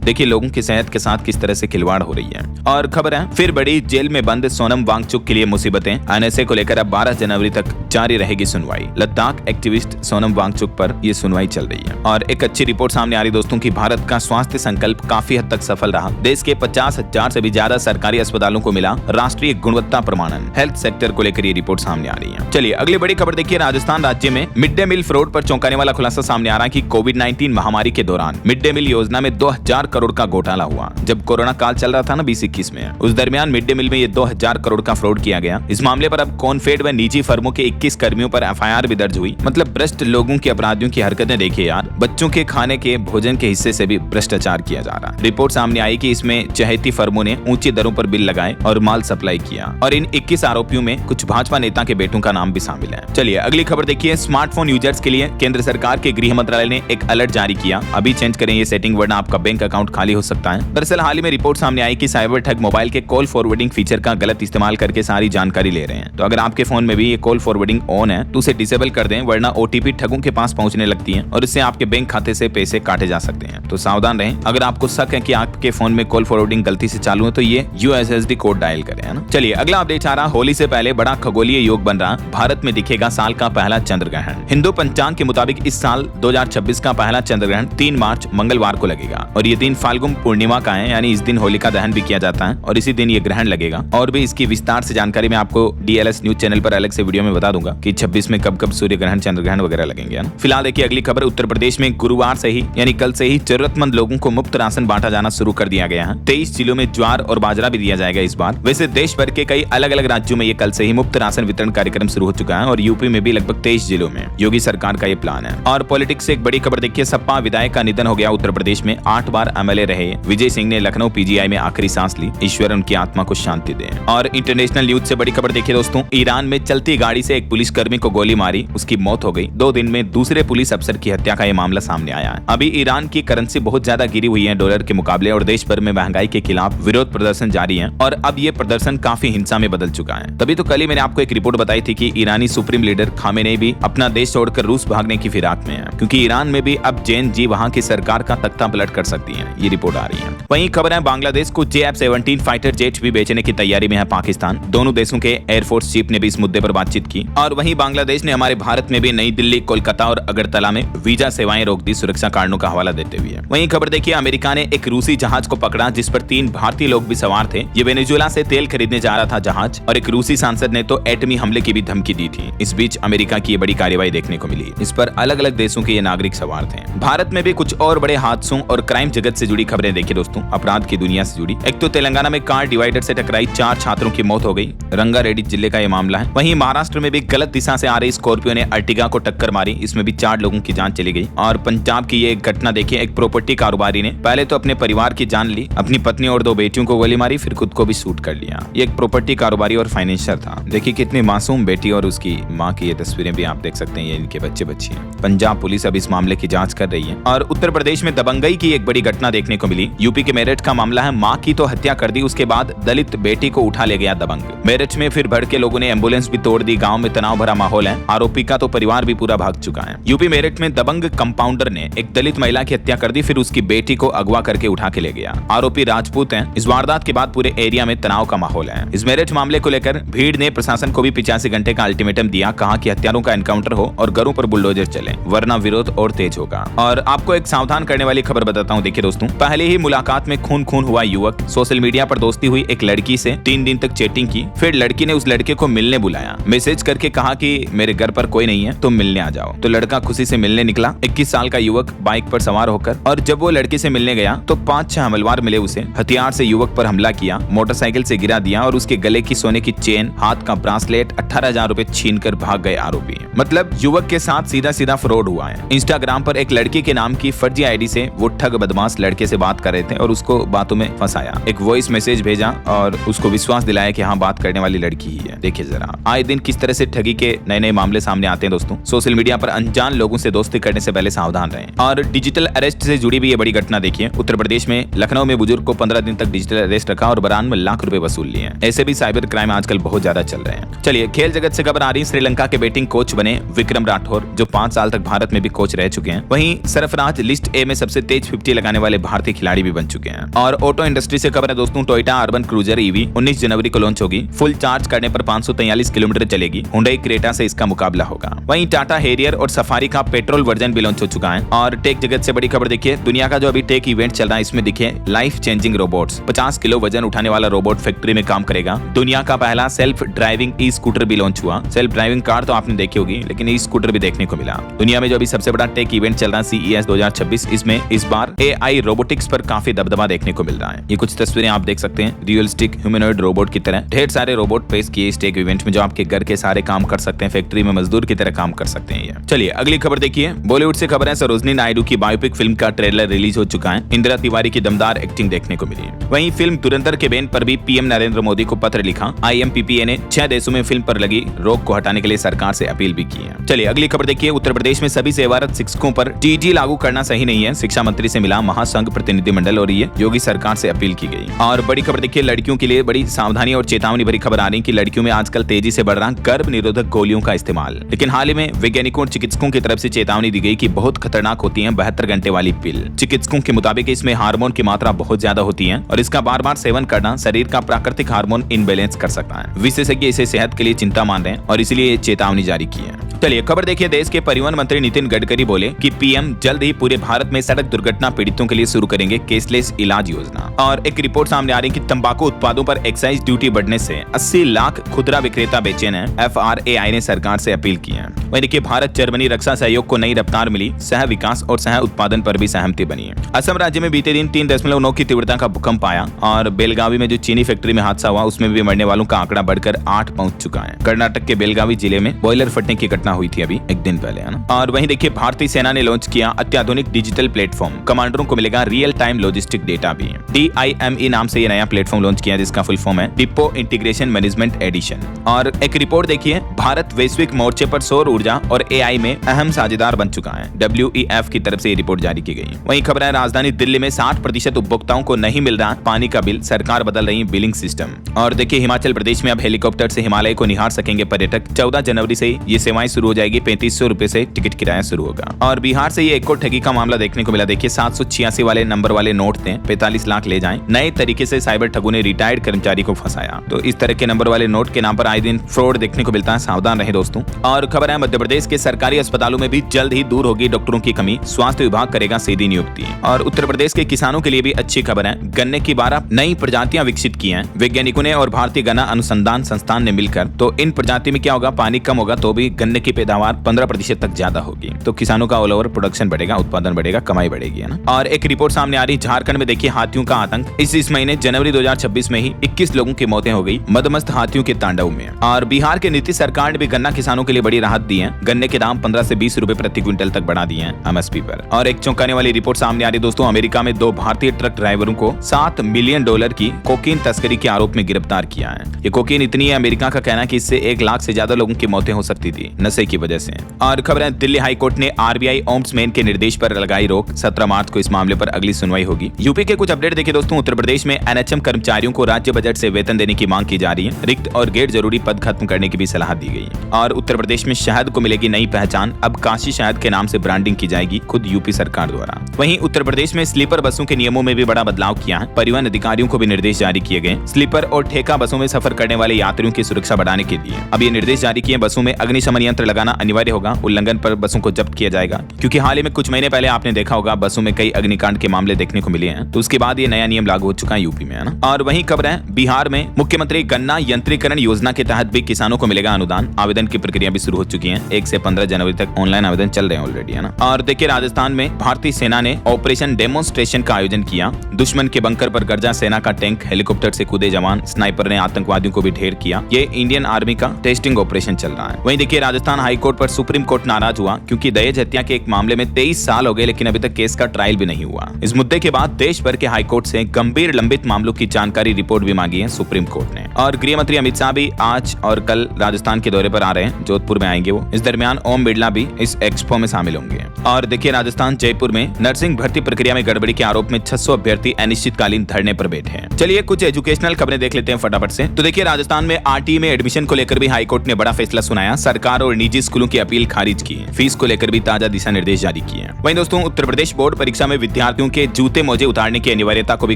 देखिए लोगों की सेहत के साथ किस तरह से खिलवाड़ हो रही है। और खबर है फिर बड़ी, जेल में बंद सोनम वांगचुक के लिए मुसीबतें। NSA को लेकर अब 12 जनवरी तक जारी रहेगी सुनवाई। लद्दाख एक्टिविस्ट सोनम वांगचुक पर यह सुनवाई चल रही है। और एक अच्छी रिपोर्ट सामने आ रही दोस्तों की भारत का स्वास्थ्य संकल्प काफी हद तक सफल रहा। देश के 50,000 से भी ज्यादा सरकारी अस्पतालों को मिला राष्ट्रीय गुणवत्ता प्रमाणन। हेल्थ सेक्टर को लेकर ये रिपोर्ट सामने आ रही है। चलिए अगली बड़ी खबर देखिए, राजस्थान राज्य में मिड डे मील फ्रॉड पर चौंकाने वाला खुलासा सामने आ रहा है कि कोविड-19 महामारी के दौरान मिड डे मील योजना में 2000 करोड़ का घोटाला हुआ। जब कोरोना काल चल रहा था ना 2021 में, उस दरमियान मिड डे मील में ये 2000 करोड़ का फ्रॉड किया गया। इस मामले पर अब कॉनफेड व निजी फर्मों के 21 कर्मियों पर FIR भी दर्ज हुई। मतलब भ्रष्ट लोगों की, अपराधियों की हरकतें देखिए यार। बच्चों के खाने के भोजन के हिस्से से भी भ्रष्टाचार किया जा रहा। रिपोर्ट सामने आई कि इसमें चहेती फर्मों ने ऊंची दरों पर बिल लगाए और माल सप्लाई किया। और इन 21 आरोपियों में कुछ भाजपा नेता के बेटों का नाम भी शामिल है। चलिए अगली खबर देखिए, स्मार्टफोन यूजर्स के लिए केंद्र सरकार के गृह मंत्रालय ने एक अलर्ट जारी किया। अभी चेंज करें ये सेटिंग वरना आपका बैंक अकाउंट खाली हो सकता है। दरअसल हाल ही में रिपोर्ट सामने आई कि साइबर ठग मोबाइल के कॉल फॉरवर्डिंग फीचर का गलत इस्तेमाल करके सारी जानकारी ले रहे हैं। तो अगर आपके फोन में भी ये कॉल फॉरवर्डिंग ऑन है तो उसे डिसेबल कर दें, वरना OTP ठगों के पास पहुंचने लगती है और इससे आपके बैंक खाते से पैसे काटे जा सकते हैं। तो सावधान रहें। अगर आपको शक है कि आपके फोन में कॉल फॉरवर्डिंग गलती से चालू है तो ये USSD कोड डायल करें, है ना? चलिए अगला अपडेट आ रहा, होली से पहले बड़ा खगोलीय योग बन रहा, भारत में दिखेगा साल का पहला चंद्र ग्रहण। हिंदू पंचांग के मुताबिक इस साल 2026 का पहला चंद्र ग्रहण 3 मार्च मंगलवार को लगेगा और ये दिन फाल्गुन पूर्णिमा का है, यानी इस दिन होलिका दहन भी किया जाता है और इसी दिन ये ग्रहण लगेगा। और भी इसकी विस्तार से जानकारी मैं आपको DLS न्यूज चैनल पर अलग से वीडियो में बता दूंगा कि 26 में कब कब सूर्य ग्रहण, चंद्र ग्रहण वगैरह लगेंगे। फिलहाल देखिए अगली खबर, उत्तर प्रदेश में गुरुवार से ही यानी कल से ही जरूरतमंद लोगों को मुफ्त राशन बांटा जाना शुरू कर दिया गया है। 23 जिलों में ज्वार और बाजरा भी दिया जाएगा इस बार। वैसे देश भर के कई अलग अलग राज्यों में ये कल से ही मुफ्त राशन वितरण कार्यक्रम शुरू हो चुका है और यूपी में भी लगभग 23 जिलों में योगी सरकार का ये प्लान है। और पॉलिटिक्स से एक बड़ी खबर देखिए, सपा विधायक का निधन हो गया। उत्तर प्रदेश में 8 बार MLA रहे विजय सिंह ने लखनऊ PGI में आखिरी सांस ली। ईश्वर उनकी आत्मा को शांति दे। और इंटरनेशनल न्यूज से बड़ी खबर देखिए दोस्तों, ईरान में चलती गाड़ी से एक पुलिसकर्मी को गोली मारी, उसकी मौत हो गई। 2 दिन में दूसरे पुलिस अफसर की हत्या का ये मामला सामने आया है। अभी ईरान की करेंसी बहुत ज्यादा गिरी हुई है डॉलर के मुकाबले और देश भर में महंगाई के खिलाफ विरोध प्रदर्शन जारी है और अब ये प्रदर्शन काफी हिंसा में बदल चुका है। तभी तो कल ही मैंने आपको एक रिपोर्ट बताई थी कि ईरानी सुप्रीम लीडर खामेनेई भी अपना देश छोड़कर रूस भागने की फिराक में है, क्योंकि ईरान में भी अब जैन जी वहां की सरकार का तख्ता पलट कर सकती है। ये रिपोर्ट आ रही है। वहीं खबर है बांग्लादेश को JF-17 फाइटर जेट भी बेचने की तैयारी में है पाकिस्तान। दोनों देशों के एयरफोर्स चीफ ने भी इस मुद्दे पर बातचीत की। और वहीं बांग्लादेश ने हमारे भारत में भी नई दिल्ली, कोलकाता और अगरतला में वीजा सेवाएं रोक दी, सुरक्षा कारणों का हवाला देते हुए। वहीं खबर देखिए, अमेरिका ने एक रूसी जहाज को पकड़ा जिस पर 3 भारतीय लोग भी सवार थे। ये वेनेजुएला से तेल खरीदने जा रहा था जहाज और एक रूसी सांसद ने तो एटमी हमले की भी धमकी दी थी। इस बीच अमेरिका की ये बड़ी कार्रवाई देखने को मिली। इस पर अलग अलग देशों के ये नागरिक सवार थे। भारत में भी कुछ और बड़े हादसों और क्राइम जगत से जुड़ी खबरें देखिए दोस्तों, अपराध की दुनिया से जुड़ी। एक तो तेलंगाना में कार डिवाइडर से टकराई, 4 छात्रों की मौत हो गई। रंगारेड्डी जिले का ये मामला है। वहीं महाराष्ट्र में भी गलत दिशा से आ रही स्कॉर्पियो ने अर्टिगा को टक्कर मारी, इसमें भी 4 लोगों की जान चली गई। और पंजाब की ये घटना देखिए, एक प्रॉपर्टी कारोबारी ने पहले तो अपने परिवार की जान ली, अपनी पत्नी और 2 बेटियों को गोली मारी, फिर खुद को भी शूट कर लिया। ये एक प्रॉपर्टी कारोबारी और फाइनेंशियर था। देखिए कितनी मासूम बेटी और उसकी माँ की ये तस्वीरें भी आप देख सकते हैं, ये इनके बच्चे बच्ची हैं। पंजाब पुलिस अब इस मामले की जांच कर रही है। और उत्तर प्रदेश में दबंगई की एक बड़ी घटना देखने को मिली। यूपी के मेरठ का मामला है। माँ की तो हत्या कर दी, उसके बाद दलित बेटी को उठा ले गया दबंग। मेरठ में फिर भड़के लोगों ने एम्बुलेंस भी तोड़ दी। गांव में तनाव भरा माहौल है। आरोपी का तो परिवार भी पूरा भाग चुका है। यूपी मेरठ में दबंग कंपाउंडर ने एक दलित महिला की हत्या कर दी, फिर उसकी बेटी को अगवा करके उठा के ले गया। आरोपी राजपूत हैं। इस वारदात के बाद पूरे एरिया में तनाव का माहौल है। इस मेरठ मामले को लेकर भीड़ ने प्रशासन को भी 85 घंटे का अल्टीमेटम दिया। कहा कि हत्यारों का एनकाउंटर हो और घरों पर बुलडोजर चले, वरना विरोध और तेज होगा। और आपको एक सावधान करने वाली खबर बताता हूँ। देखिए दोस्तों, पहले ही मुलाकात में खून खून हुआ युवक। सोशल मीडिया पर दोस्ती हुई एक लड़की से 3 दिन तक चैटिंग की, फिर लड़की ने उस लड़के को मिलने बुलाया। मैसेज करके कहा कि मेरे घर पर कोई नहीं है, तुम मिलने आ जाओ। तो लड़का खुशी से मिलने निकला। 21 साल का युवक बाइक पर सवार होकर। और जब वो लड़की से मिलने गया तो 5-6 हमलवार मिले उसे। हथियार से युवक पर हमला किया, मोटरसाइकिल से गिरा दिया और उसके गले की सोने की चेन, हाथ का ब्रासलेट, 18,000 रुपए छीन कर भाग गए आरोपी। मतलब युवक के साथ सीधा सीधा फ्रॉड हुआ है। इंस्टाग्राम पर एक लड़की के नाम की फर्जी आईडी से वो ठग बदमाश लड़के से बात कर रहे थे और उसको बातों में फंसाया। एक वॉइस मैसेज भेजा और उसको विश्वास दिलाया कि हाँ बात करने वाली लड़की ही है। देखिए जरा, आए दिन किस तरह से ठगी के नए नए मामले सामने आते हैं दोस्तों। सोशल मीडिया पर अनजान लोगों से दोस्ती करने से पहले सावधान रहें। और डिजिटल अरेस्ट से जुड़ी भी ये बड़ी घटना देखिए। उत्तर प्रदेश में लखनऊ में बुजुर्ग को 15 दिन तक डिजिटल अरेस्ट रखा और 92 लाख रुपए वसूल लिए। ऐसे भी साइबर क्राइम आजकल बहुत ज्यादा चल रहे हैं। चलिए खेल जगत से खबर आ रही है। श्रीलंका के बैटिंग कोच बने विक्रम राठौर, जो 5 साल तक भारत में भी कोच रह चुके हैं। वहीं सरफराज लिस्ट ए में सबसे तेज 50 लगाने वाले भारतीय खिलाड़ी भी बन चुके हैं। और ऑटो इंडस्ट्री से खबर है दोस्तों, टोयोटा अर्बन क्रूजर ईवी 19 जनवरी को लॉन्च होगी। फुल चार्ज करने पर 543 किलोमीटर चलेगी। हुंडई क्रेटा से इसका मुकाबला होगा। वहीं टाटा हेरियर और सफारी का पेट्रोल वर्जन भी लॉन्च हो चुका है। और टेक जगत से बड़ी खबर देखिए, दुनिया का जो अभी टेक इवेंट चल रहा है इसमें देखिए लाइफ चेंजिंग रोबोट्स। 50 किलो वजन उठाने वाला रोबोट फैक्ट्री में काम करेगा। दुनिया का पहला सेल्फ ड्राइविंग ई स्कूटर भी लॉन्च हुआ। सेल्फ ड्राइविंग कार तो आपने देखी होगी, लेकिन ई स्कूटर भी देखने को मिला। दुनिया में जो अभी सबसे बड़ा टेक इवेंट चल रहा है CES 2026, इसमें इस बार AI रोबोटिक्स पर काफी दबदबा देखने को मिल रहा है। ये कुछ तस्वीरें आप देख सकते हैं, रियलिस्टिक ह्यूमनॉइड रोबोट की तरह ढेर सारे रोबोट पेश किए इस टेक इवेंट में, जो आपके घर के सारे काम कर सकते हैं, फैक्ट्री में मजदूर की तरह काम कर सकते हैं। ये चलिए अगली खबर देखिए। बॉलीवुड से खबर है, सरोजनी नायडू की बायोपिक फिल्म का ट्रेलर रिलीज हो चुका है। इंदिरा तिवारी की दमदार एक्टिंग देखने को मिली। वहीं फिल्म धुरंधर के बैन पर भी PM नरेंद्र मोदी को पत्र लिखा। IMPPA ने 6 देशों में फिल्म पर लगी रोक को हटाने के लिए सरकार से अपील भी की है। चलिए अगली खबर देखिए। उत्तर प्रदेश में सभी सेवारत शिक्षकों पर TG लागू करना सही नहीं है। शिक्षा मंत्री से मिला महासंघ प्रतिनिधिमंडल और ये योगी सरकार से अपील की गई। और बड़ी खबर देखिए, लड़कियों के लिए बड़ी सावधानी और चेतावनी भरी खबर आ रही कि लड़कियों में आजकल तेजी से बढ़ रहा गर्भ निरोधक गोलियों का इस्तेमाल। लेकिन हाल ही में वैज्ञानिकों और चिकित्सकों की तरफ से चेतावनी दी गई कि बहुत खतरनाक होती है 72 घंटे वाली पिल। चिकित्सकों के मुताबिक इसमें हार्मोन की मात्रा बहुत ज्यादा होती है और इसका बार बार सेवन करना शरीर का प्राकृतिक हार्मोन इनबैलेंस कर सकता है। विशेषज्ञ इसे सेहत के लिए चिंता मान रहे हैं और इसलिए ये चेतावनी जारी की है। चलिए खबर देखिए, देश के परिवहन मंत्री नितिन गडकरी बोले कि PM जल्द ही पूरे भारत में सड़क दुर्घटना पीड़ितों के लिए शुरू करेंगे कैशलेस इलाज योजना। और एक रिपोर्ट सामने आ रही है कि तंबाकू उत्पादों पर एक्साइज ड्यूटी बढ़ने से 80 लाख खुदरा विक्रेता बेचैन हैं। FRAI ने सरकार से अपील की है। वहीं देखिए, भारत जर्मनी रक्षा सहयोग को नई रफ्तार मिली। सह विकास और सह उत्पादन पर भी सहमति बनी है। असम राज्य में बीते दिन 3.9 की तीव्रता का भूकंप आया। और बेलगावी में जो चीनी फैक्ट्री में हादसा हुआ उसमें भी मरने वालों का आंकड़ा बढ़कर 8 पहुंच चुका है। कर्नाटक के बेलगावी जिले में बॉयलर फटने की घटना हुई थी अभी एक दिन पहले, है ना। और वहीं देखिए, भारतीय सेना ने लॉन्च किया अत्याधुनिक डिजिटल प्लेटफॉर्म। कमांडरों को मिलेगा रियल टाइम लॉजिस्टिक डेटा भी। DIME नाम से ये नया प्लेटफॉर्म लॉन्च किया, जिसका फुल फॉर्म है डिपो इंटीग्रेशन मैनेजमेंट एडिशन। और एक रिपोर्ट देखिए, भारत वैश्विक मोर्चे पर सौर ऊर्जा और AI में अहम साझेदार बन चुका है। WEF की तरफ से ये रिपोर्ट जारी की गई। वहीं खबर है, राजधानी दिल्ली में 60% उपभोक्ताओं को नहीं मिल रहा पानी का बिल। सरकार बदल रही बिलिंग सिस्टम। और देखिए, हिमाचल प्रदेश में अब हेलीकॉप्टर से हिमालय को निहार सकेंगे पर्यटक। 14 जनवरी से ये सेवाएं शुरू हो जाएगी। 3500 रुपए से टिकट किराया शुरू होगा। और बिहार से ये एक और ठगी का मामला देखने को मिला। देखिए, 786 वाले नंबर वाले नोट थे, 45 लाख ले जाएं। नए तरीके से साइबर ठगों ने रिटायर्ड कर्मचारी को फंसाया। तो इस तरह के नंबर वाले नोट के नाम पर आए दिन फ्रॉड देखने को मिलता है, सावधान रहे दोस्तों। और खबर है, मध्य प्रदेश के सरकारी अस्पतालों में भी जल्द ही दूर होगी डॉक्टरों की कमी। स्वास्थ्य विभाग करेगा सीधी नियुक्ति। और उत्तर प्रदेश के किसानों के लिए भी अच्छी खबर है, गन्ने की 12 नई प्रजातियां विकसित की हैं वैज्ञानिकों ने और भारतीय गन्ना अनुसंधान संस्थान ने मिलकर। तो इन प्रजाति में क्या होगा, पानी कम होगा तो भी गन्ने की पैदावार 15% तक ज्यादा होगी। तो किसानों का ऑल ओवर प्रोडक्शन बढ़ेगा, उत्पादन बढ़ेगा, कमाई बढ़ेगी, है ना। और एक रिपोर्ट सामने आ रही, झारखंड में देखिए हाथियों का आतंक। इस महीने जनवरी 2026 में ही 21 लोगों की मौतें हो गई मदमस्त हाथियों के तांडव में। और बिहार के नीतीश सरकार ने भी गन्ना किसानों के लिए बड़ी राहत दी है। गन्ने के दाम 15 से 20 रुपए प्रति क्विंटल तक बढ़ा दिए हैं MSP पर। और एक चौंकाने वाली रिपोर्ट सामने आ रही दोस्तों, अमेरिका में 2 भारतीय ट्रक ड्राइवरों को $7 मिलियन की कोकीन तस्करी के आरोप में गिरफ्तार किया है। ये कोकीन इतनी है, अमेरिका का कहना है कि इससे 1 लाख से ज्यादा लोगों की मौतें हो सकती थी नशे की वजह से। और खबर है, दिल्ली हाई कोर्ट ने RBI ओम्बड्समैन के निर्देश पर लगाई रोक। 17 मार्च को इस मामले पर अगली सुनवाई होगी। यूपी के कुछ अपडेट देखिए दोस्तों, उत्तर प्रदेश में NHM कर्मचारियों को राज्य बजट से वेतन देने की मांग की जा रही है। रिक्त और गैर जरूरी पद खत्म करने की भी सलाह दी गई। और उत्तर प्रदेश में शहद को मिलेगी नई पहचान। अब काशी शहद के नाम से ब्रांडिंग की जाएगी खुद यूपी सरकार द्वारा। वहीं उत्तर प्रदेश में स्लीपर बसों के नियमों में भी बड़ा बदलाव किया है। परिवहन अधिकारियों को भी निर्देश जारी किए गए स्लीपर और ठेका बसों में सफर करने वाले यात्रियों की सुरक्षा बढ़ाने के लिए। अब ये निर्देश जारी किए, बसों में अग्निशमन यंत्र लगाना अनिवार्य होगा। उल्लंघन पर बसों को जब्त किया जाएगा। क्योंकि हाल ही में कुछ महीने पहले आपने देखा होगा बसों में कई अग्निकांड के मामले देखने को मिले हैं। तो उसके बाद ये नया नियम लागू हो चुका है यूपी में, है ना। और वहीं खबर है, बिहार में मुख्यमंत्री गन्ना यंत्रीकरण योजना के तहत भी किसानों को मिलेगा अनुदान। आवेदन की प्रक्रिया भी शुरू हो चुकी है। 1 से 15 जनवरी तक ऑनलाइन आवेदन चल रहे हैं ऑलरेडी, है ना। और देखिए, राजस्थान में भारतीय सेना ने ऑपरेशन डेमोन्स्ट्रेशन का आयोजन किया। दुश्मन के बंकर पर गर्जा सेना का टैंक, हेलीकॉप्टर से कूदे जवान, स्नाइपर ने आतंकवादियों को भी ढेर किया। ये इंडियन आर्मी का टेस्टिंग ऑपरेशन चल रहा है। वहीं देखिए, राजस्थान हाई कोर्ट पर सुप्रीम कोर्ट नाराज हुआ क्योंकि दहेज हत्या के एक मामले में 23 साल हो गए, लेकिन अभी तक केस का ट्रायल भी नहीं हुआ। इस मुद्दे के बाद देश भर के हाई कोर्ट से गंभीर लंबित मामलों की जानकारी रिपोर्ट भी मांगी है सुप्रीम कोर्ट ने। और गृह मंत्री अमित शाह भी आज और कल राजस्थान के दौरे पर आ रहे हैं, जोधपुर में आएंगे वो। इस दरमियान ओम बिरला भी इस एक्सपो में शामिल होंगे। और देखिए, राजस्थान जयपुर में नर्सिंग भर्ती प्रक्रिया में गड़बड़ी के आरोप में 600 अभ्यर्थी अनिश्चितकालीन धरने पर बैठे हैं। चलिए कुछ एजुकेशनल खबरें देख लेते हैं फटाफट से। तो देखिए, राजस्थान में आरटीई में एडमिशन को लेकर भी हाईकोर्ट ने बड़ा फैसला सुनाया। सरकार और निजी स्कूलों की अपील खारिज की। फीस को लेकर भी ताजा दिशा निर्देश जारी किए। वहीं दोस्तों, उत्तर प्रदेश बोर्ड परीक्षा में विद्यार्थियों के जूते मोजे उतारने की अनिवार्यता को भी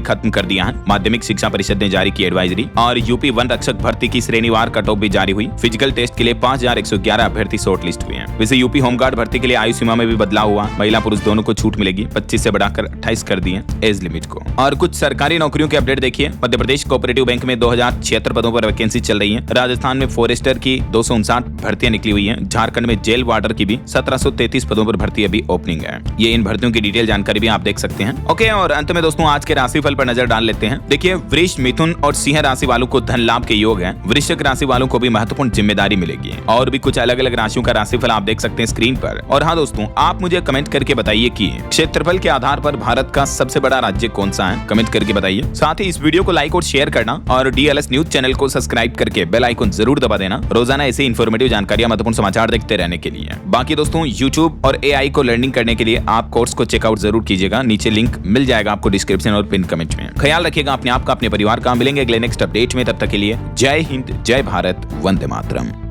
खत्म कर दिया है। माध्यमिक शिक्षा परिषद ने जारी की एडवाइजरी। और यूपी वन रक्षक भर्ती की श्रेणीवार कट ऑफ भी जारी हुई। फिजिकल टेस्ट के लिए 5111 अभ्यर्थी शॉर्ट लिस्ट हुए हैं। वैसे यूपी होमगार्ड भर्ती के लिए आयु सीमा में भी बदलाव हुआ। महिला पुरुष दोनों को छूट मिलेगी। 25 से बढ़ाकर 28 कर दी है एज लिमिट को। और कुछ सरकारी नौकरियों के अपडेट देखिए। मध्य प्रदेश कोऑपरेटिव बैंक में 2076 पदों पर वैकेंसी चल रही है। राजस्थान में फॉरेस्टर की 259 भर्तियां निकली हुई हैं। झारखंड में जेल वार्डर की भी 1733 पदों पर भर्ती अभी ओपनिंग है। ये इन भर्तियों की डिटेल जानकारी भी आप देख सकते हैं। ओके, और अंत में दोस्तों आज के राशिफल पर नजर डाल लेते हैं। देखिए, वृष, मिथुन और सिंह राशि वालों को धन लाभ के योग है। वृश्चिक राशि वालों को भी महत्वपूर्ण जिम्मेदारी मिलेगी। और भी कुछ अलग अलग राशियों का राशिफल आप देख सकते हैं स्क्रीन पर। और हाँ दोस्तों, आप मुझे कमेंट करके बताइए कि क्षेत्रफल के आधार पर भारत का सबसे बड़ा राज्य कौन सा है, कमेंट करके बताइए। साथ ही इस वीडियो को लाइक और शेयर करना और डीएलएस न्यूज चैनल को सब्सक्राइब करके बेल आइकन जरूर दबा देना, रोजाना ऐसे इन्फॉर्मेटिव जानकारियां, महत्वपूर्ण समाचार देखते रहने के लिए। बाकी दोस्तों, यूट्यूब और एआई को लर्निंग करने के लिए आप कोर्स को चेकआउट जरूर कीजिएगा। नीचे लिंक मिल जाएगा आपको डिस्क्रिप्शन और पिन कमेंट में। ख्याल रखिएगा अपने आप का, अपने परिवार का। मिलेंगे अगले नेक्स्ट अपडेट में, तब तक के लिए जय हिंद, जय भारत, वंदे मातरम।